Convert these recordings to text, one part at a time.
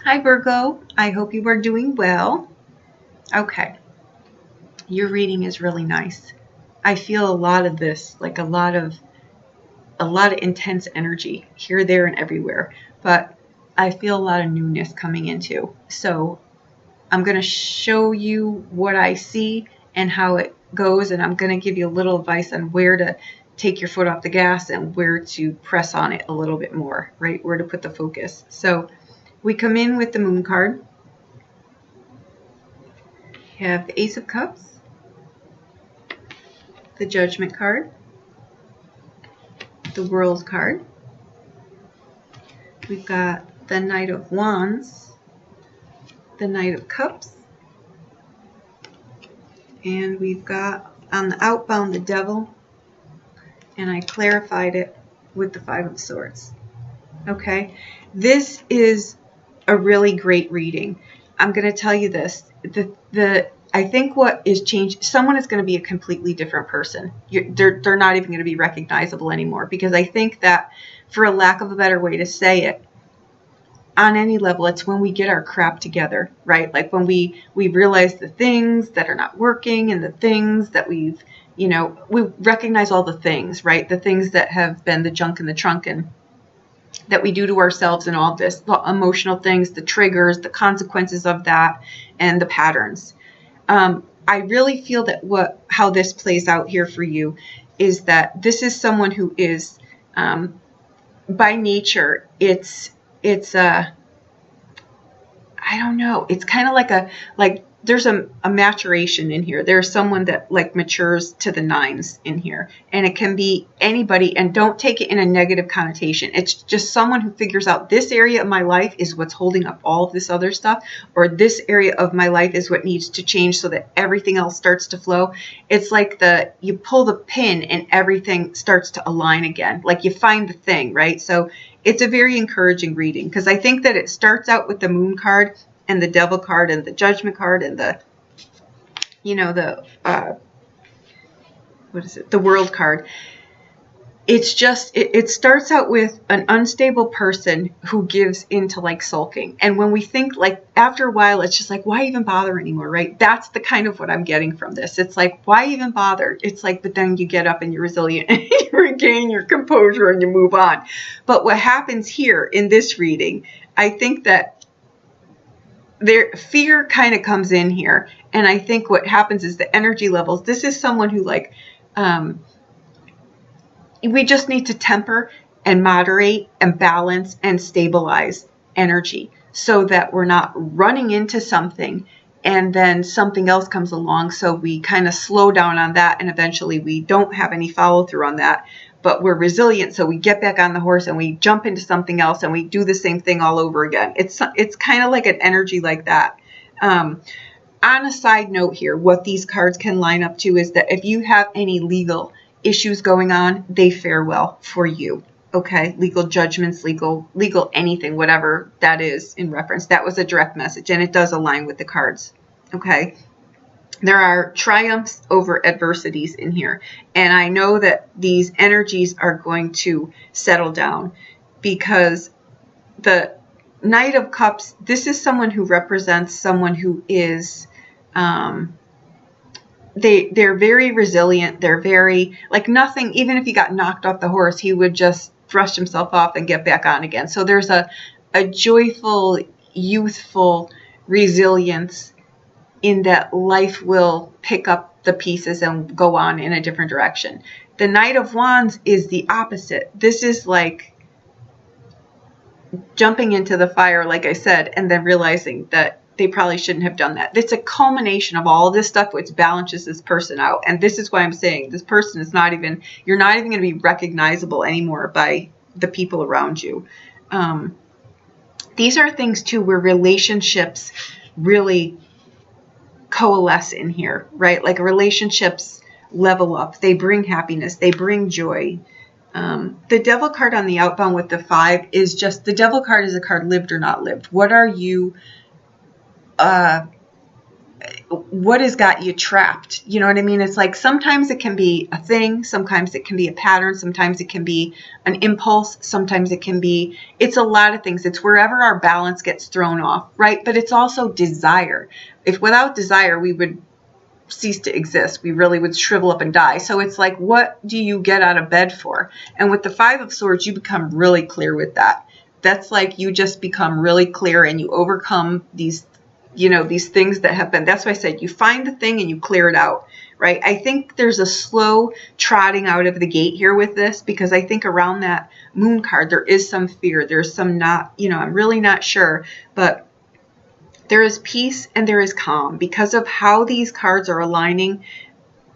Hi Virgo, I hope you are doing well. Okay, your reading is really nice. I feel a lot of this, like a lot of intense energy here, there, and everywhere. But I feel a lot of newness coming into. So I'm going to show you what I see and how it goes, and I'm going to give you a little advice on where to take your foot off the gas and where to press on it a little bit more, right? Where to put the focus. So we come in with the Moon card. You have the Ace of Cups, the Judgment card, the World card. We've got the Knight of Wands, the Knight of Cups, and we've got on the outbound the Devil, and I clarified it with the Five of Swords. Okay, this is a really great reading. I'm going to tell you this. I think what is changed, someone is going to be a completely different person. They're not even going to be recognizable anymore, because I think that, for a lack of a better way to say it, on any level, it's when we get our crap together, right? Like when we realize the things that are not working, and the things that we recognize all the things, right? The things that have been the junk in the trunk, and that we do to ourselves, and all this, the emotional things, the triggers, the consequences of that, and the patterns. I really feel that how this plays out here for you is that this is someone who is, by nature, it's I don't know. It's kind of like there's a maturation in here. There's someone that like matures to the nines in here, and it can be anybody. And don't take it in a negative connotation. It's just someone who figures out, this area of my life is what's holding up all of this other stuff, or this area of my life is what needs to change so that everything else starts to flow. It's like you pull the pin and everything starts to align again. Like you find the thing, right? So it's a very encouraging reading, because I think that it starts out with the Moon card and the Devil card and the Judgment card and the the World card. It's just, it starts out with an unstable person who gives into like sulking. And when we think, like, after a while, it's just like, why even bother anymore, right? That's the kind of what I'm getting from this. It's like, why even bother? It's like, but then you get up and you're resilient and you regain your composure and you move on. But what happens here in this reading, I think that fear kind of comes in here. And I think what happens is the energy levels. This is someone who, like, we just need to temper and moderate and balance and stabilize energy, so that we're not running into something and then something else comes along. So we kind of slow down on that, and eventually we don't have any follow through on that, but we're resilient. So we get back on the horse and we jump into something else and we do the same thing all over again. It's kind of like an energy like that. On a side note here, what these cards can line up to is that if you have any legal issues going on, they fare well for you. Okay, legal judgments, legal anything, whatever that is in reference. That was a direct message, and it does align with the cards. Okay, there are triumphs over adversities in here, and I know that these energies are going to settle down, because the Knight of Cups, this is someone who represents someone who is they're very resilient. They're very, like, nothing, even if he got knocked off the horse, he would just brush himself off and get back on again. So there's a joyful, youthful resilience in that life will pick up the pieces and go on in a different direction. The Knight of Wands is the opposite. This is like jumping into the fire, like I said, and then realizing that they probably shouldn't have done that. It's a culmination of all of this stuff which balances this person out. And this is why I'm saying this person is not even, you're not even going to be recognizable anymore by the people around you. These are things too where relationships really coalesce in here, right? Like relationships level up. They bring happiness. They bring joy. The Devil card on the outbound with the 5 is just, the Devil card is a card lived or not lived. What are you what has got you trapped? You know what I mean? It's like sometimes it can be a thing, sometimes it can be a pattern, sometimes it can be an impulse, sometimes it can be, it's a lot of things. It's wherever our balance gets thrown off, right? But it's also desire. If without desire, we would cease to exist. We really would shrivel up and die. So it's like, what do you get out of bed for? And with the Five of Swords, you become really clear with that. That's like you just become really clear and you overcome these, these things that have been. That's why I said you find the thing and you clear it out, right? I think there's a slow trotting out of the gate here with this, because I think around that Moon card, there is some fear. There's some not, I'm really not sure, but there is peace and there is calm because of how these cards are aligning.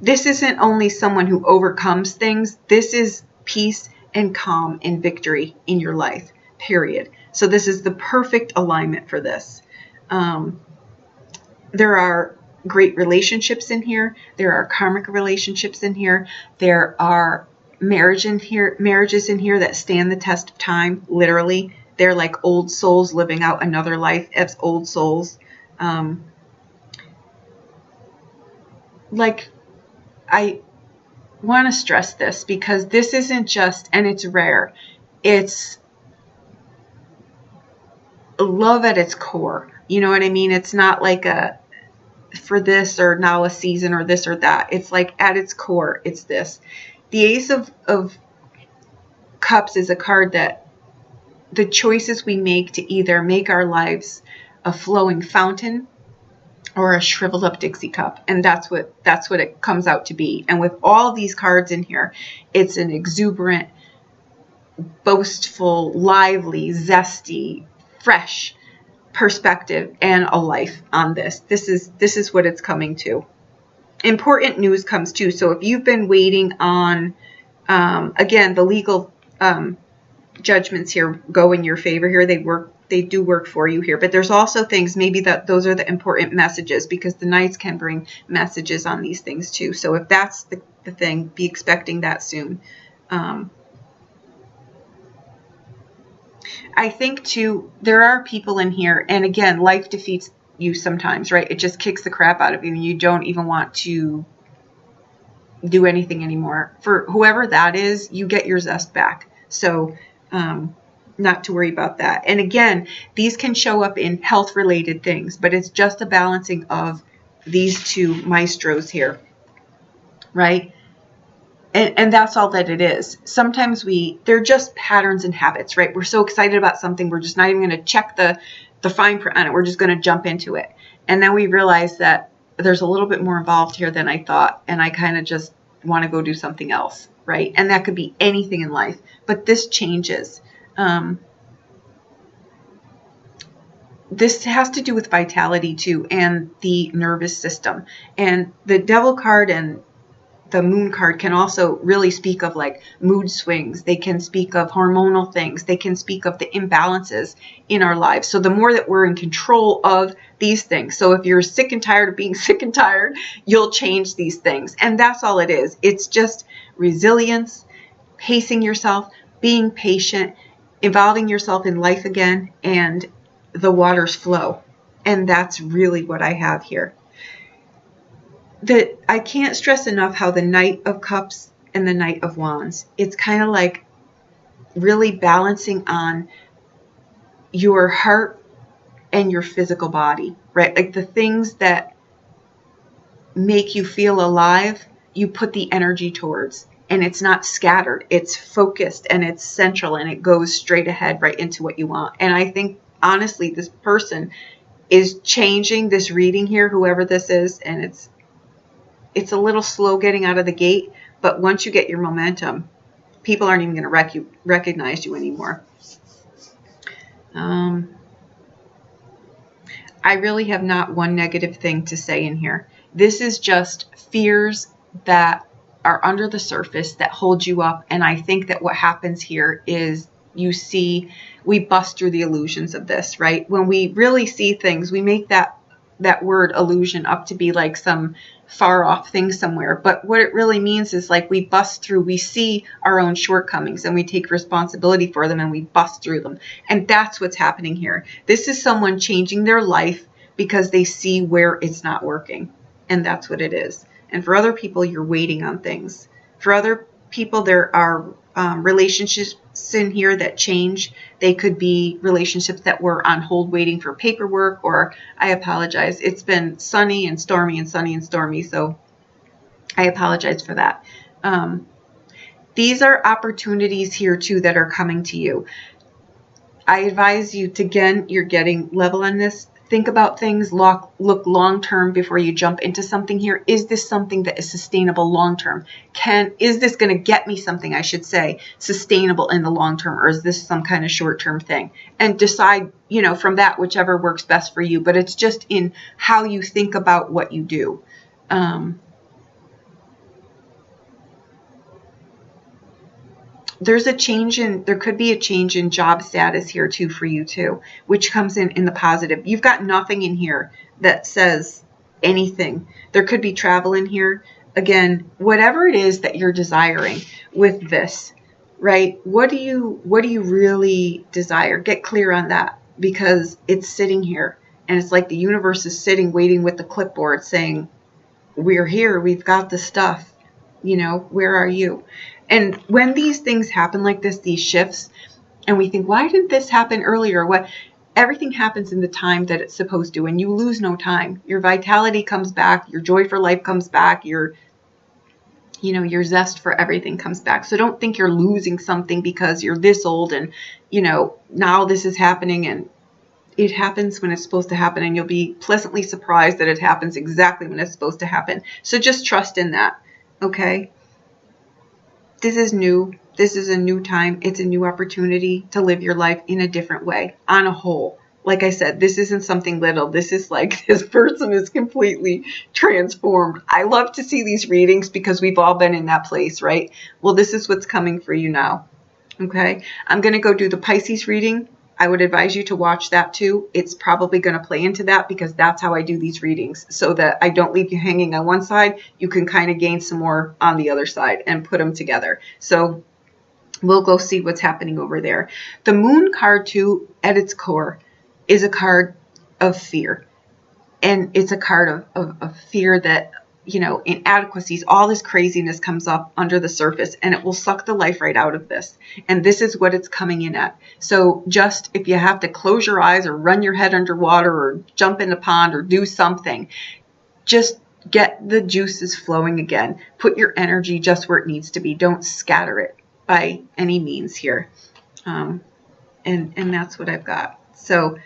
This isn't only someone who overcomes things. This is peace and calm and victory in your life, period. So this is the perfect alignment for this. There are great relationships in here. There are karmic relationships in here. There are marriages in here that stand the test of time, literally. They're like old souls living out another life as old souls. Like, I want to stress this because this isn't just, and it's rare, it's love at its core. You know what I mean? It's not like a for this or now a season or this or that. It's like at its core, it's this. The Ace of Cups is a card that the choices we make to either make our lives a flowing fountain or a shriveled up Dixie cup. And that's what it comes out to be. And with all these cards in here, it's an exuberant, boastful, lively, zesty, fresh perspective and a life on this. This is what it's coming to. Important news comes too. So if you've been waiting on, again, the legal judgments here go in your favor here. They do work for you here. But there's also things, maybe that those are the important messages, because the Knights can bring messages on these things too. So if that's the thing, be expecting that soon. I think too, there are people in here, and again, life defeats you sometimes, right? It just kicks the crap out of you and you don't even want to do anything anymore. For whoever that is, you get your zest back. So not to worry about that. And again, these can show up in health related things, but it's just a balancing of these two maestros here, right? And that's all that it is. Sometimes they're just patterns and habits, right? We're so excited about something, we're just not even going to check the fine print on it. We're just going to jump into it. And then we realize that there's a little bit more involved here than I thought. And I kind of just want to go do something else, right? And that could be anything in life. But this changes. This has to do with vitality too, and the nervous system. And the Devil card and the Moon card can also really speak of like mood swings. They can speak of hormonal things. They can speak of the imbalances in our lives. So the more that we're in control of these things. So if you're sick and tired of being sick and tired, you'll change these things. And that's all it is. It's just resilience, pacing yourself, being patient, involving yourself in life again, and the waters flow. And that's really what I have here. That I can't stress enough how the Knight of Cups and the Knight of Wands, it's kind of like really balancing on your heart and your physical body, right? Like the things that make you feel alive, you put the energy towards, and it's not scattered. It's focused and it's central and it goes straight ahead right into what you want. And I think honestly, this person is changing this reading here, whoever this is, and it's a little slow getting out of the gate, but once you get your momentum, people aren't even going to recognize you anymore. I really have not one negative thing to say in here. This is just fears that are under the surface that hold you up. And I think that what happens here is we bust through the illusions of this, right? When we really see things, we make that word illusion up to be like some far off thing somewhere. But what it really means is like we bust through, we see our own shortcomings and we take responsibility for them and we bust through them. And that's what's happening here. This is someone changing their life because they see where it's not working. And that's what it is. And for other people, you're waiting on things. For other people, there are relationships in here that change. They could be relationships that were on hold waiting for paperwork, or I apologize. It's been sunny and stormy and sunny and stormy, so I apologize for that. These are opportunities here too that are coming to you. I advise you to, again, you're getting level on this. Think about things, look long-term before you jump into something here. Is this something that is sustainable long-term? Is this going to get me something, I should say, sustainable in the long-term, or is this some kind of short-term thing? And decide, from that, whichever works best for you. But it's just in how you think about what you do. There could be a change in job status here too for you too, which comes in the positive. You've got nothing in here that says anything. There could be travel in here. Again, whatever it is that you're desiring with this, right? What do you really desire? Get clear on that, because it's sitting here and it's like the universe is sitting waiting with the clipboard saying, we're here, we've got the stuff, where are you? And when these things happen like this, these shifts, and we think, why didn't this happen earlier? Everything happens in the time that it's supposed to, and you lose no time. Your vitality comes back, your joy for life comes back, your zest for everything comes back. So don't think you're losing something because you're this old and, now this is happening, and it happens when it's supposed to happen, and you'll be pleasantly surprised that it happens exactly when it's supposed to happen. So just trust in that, okay? This is new. This is a new time. It's a new opportunity to live your life in a different way, on a whole. Like I said, this isn't something little. This is like this person is completely transformed. I love to see these readings because we've all been in that place, right? Well, this is what's coming for you now. Okay, I'm going to go do the Pisces reading. I would advise you to watch that too. It's probably going to play into that because that's how I do these readings, so that I don't leave you hanging on one side. You can kind of gain some more on the other side and put them together. So we'll go see what's happening over there. The Moon card too, at its core, is a card of fear. And it's a card of fear that, inadequacies, all this craziness comes up under the surface, and it will suck the life right out of this. And this is what it's coming in at. So just if you have to close your eyes or run your head underwater or jump in the pond or do something, just get the juices flowing again. Put your energy just where it needs to be. Don't scatter it by any means here. And that's what I've got. So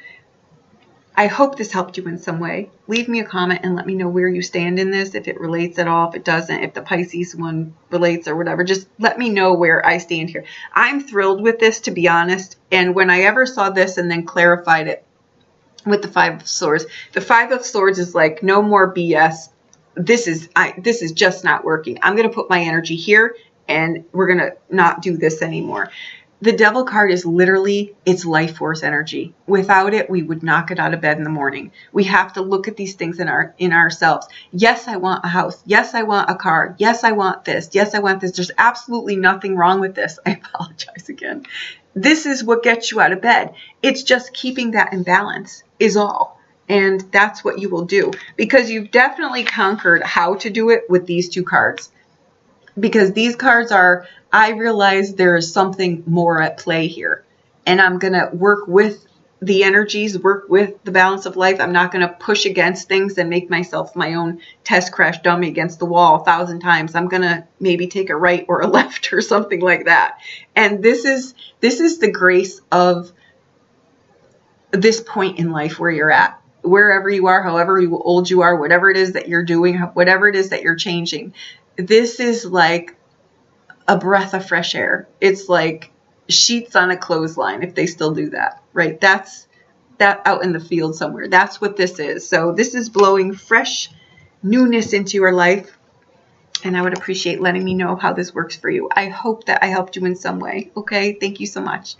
I hope this helped you in some way. Leave me a comment and let me know where you stand in this, if it relates at all, if it doesn't, if the Pisces one relates or whatever. Just let me know where I stand here. I'm thrilled with this, to be honest. And when I ever saw this and then clarified it with the Five of Swords, the Five of Swords is like, no more BS. This is just not working. I'm going to put my energy here, and we're going to not do this anymore. The Devil card is literally, it's life force energy. Without it, we would not get out of bed in the morning. We have to look at these things in ourselves. Yes, I want a house. Yes, I want a car. Yes, I want this. Yes, I want this. There's absolutely nothing wrong with this. I apologize again. This is what gets you out of bed. It's just keeping that in balance is all. And that's what you will do, because you've definitely conquered how to do it with these two cards. Because these cards are, I realize there is something more at play here. And I'm going to work with the energies, work with the balance of life. I'm not going to push against things and make myself my own test crash dummy against the wall 1,000 times. I'm going to maybe take a right or a left or something like that. And this is the grace of this point in life where you're at. Wherever you are, however old you are, whatever it is that you're doing, whatever it is that you're changing. This is like a breath of fresh air. It's like sheets on a clothesline, if they still do that, right? That's that out in the field somewhere. That's what this is. So this is blowing fresh newness into your life. And I would appreciate letting me know how this works for you. I hope that I helped you in some way. Okay. Thank you so much.